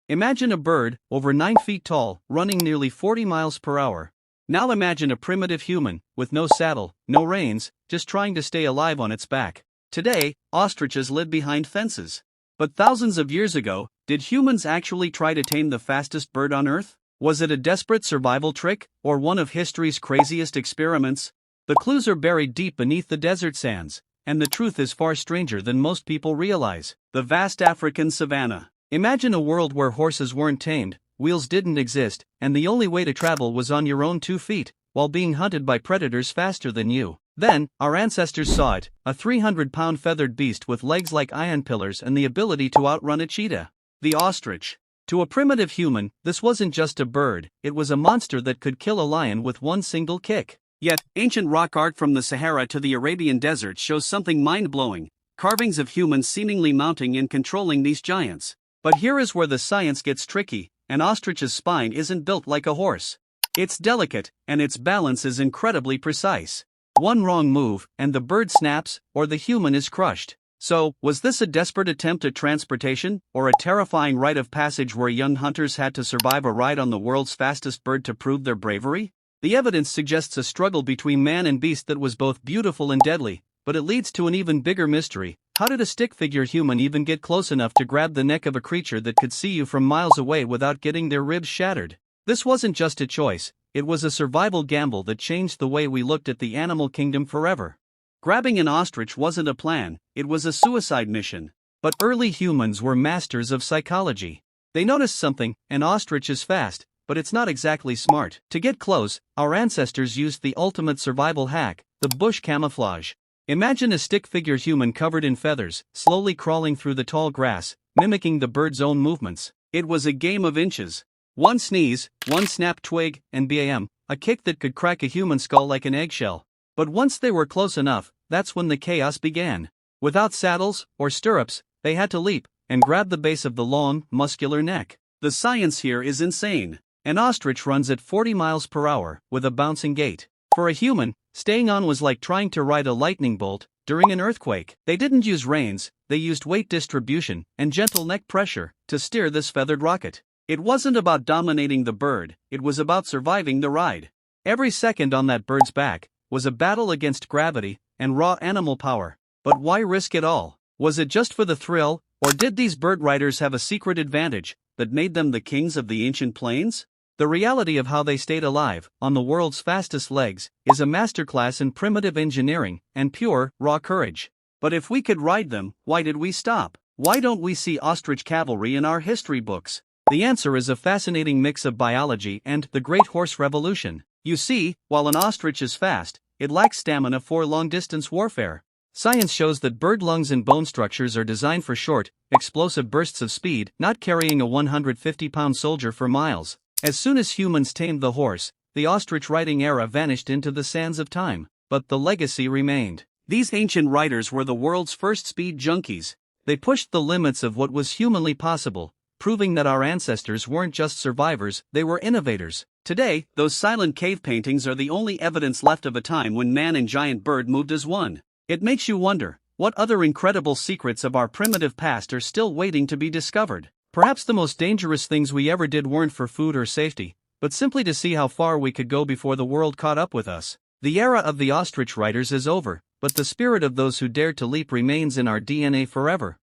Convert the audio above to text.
Imagine a bird, over 9 feet tall, running nearly 40 miles per hour. Now imagine a primitive human, with no saddle, no reins, just trying to stay alive on its back. Today, ostriches live behind fences. But thousands of years ago, did humans actually try to tame the fastest bird on Earth? Was it a desperate survival trick, or one of history's craziest experiments? The clues are buried deep beneath the desert sands, and the truth is far stranger than most people realize. The vast African savanna. Imagine a world where horses weren't tamed, wheels didn't exist, and the only way to travel was on your own 2 feet, while being hunted by predators faster than you. Then, our ancestors saw it, a 300-pound feathered beast with legs like iron pillars and the ability to outrun a cheetah. The ostrich. To a primitive human, this wasn't just a bird, it was a monster that could kill a lion with one single kick. Yet, ancient rock art from the Sahara to the Arabian desert shows something mind-blowing: carvings of humans seemingly mounting and controlling these giants. But here is where the science gets tricky. An ostrich's spine isn't built like a horse. It's delicate, and its balance is incredibly precise. One wrong move, and the bird snaps, or the human is crushed. So, was this a desperate attempt at transportation, or a terrifying rite of passage where young hunters had to survive a ride on the world's fastest bird to prove their bravery? The evidence suggests a struggle between man and beast that was both beautiful and deadly, but it leads to an even bigger mystery. How did a stick-figure human even get close enough to grab the neck of a creature that could see you from miles away without getting their ribs shattered? This wasn't just a choice, it was a survival gamble that changed the way we looked at the animal kingdom forever. Grabbing an ostrich wasn't a plan, it was a suicide mission. But early humans were masters of psychology. They noticed something: an ostrich is fast, but it's not exactly smart. To get close, our ancestors used the ultimate survival hack, the bush camouflage. Imagine a stick-figure human covered in feathers, slowly crawling through the tall grass, mimicking the bird's own movements. It was a game of inches. One sneeze, one snapped twig, and bam, a kick that could crack a human skull like an eggshell. But once they were close enough, that's when the chaos began. Without saddles or stirrups, they had to leap and grab the base of the long, muscular neck. The science here is insane. An ostrich runs at 40 miles per hour, with a bouncing gait. For a human, staying on was like trying to ride a lightning bolt during an earthquake. They didn't use reins, they used weight distribution and gentle neck pressure to steer this feathered rocket. It wasn't about dominating the bird, it was about surviving the ride. Every second on that bird's back was a battle against gravity and raw animal power. But why risk it all? Was it just for the thrill, or did these bird riders have a secret advantage that made them the kings of the ancient plains? The reality of how they stayed alive, on the world's fastest legs, is a masterclass in primitive engineering and pure, raw courage. But if we could ride them, why did we stop? Why don't we see ostrich cavalry in our history books? The answer is a fascinating mix of biology and the Great Horse Revolution. You see, while an ostrich is fast, it lacks stamina for long-distance warfare. Science shows that bird lungs and bone structures are designed for short, explosive bursts of speed, not carrying a 150-pound soldier for miles. As soon as humans tamed the horse, the ostrich riding era vanished into the sands of time, but the legacy remained. These ancient riders were the world's first speed junkies. They pushed the limits of what was humanly possible, proving that our ancestors weren't just survivors, they were innovators. Today, those silent cave paintings are the only evidence left of a time when man and giant bird moved as one. It makes you wonder, what other incredible secrets of our primitive past are still waiting to be discovered? Perhaps the most dangerous things we ever did weren't for food or safety, but simply to see how far we could go before the world caught up with us. The era of the ostrich riders is over, but the spirit of those who dared to leap remains in our DNA forever.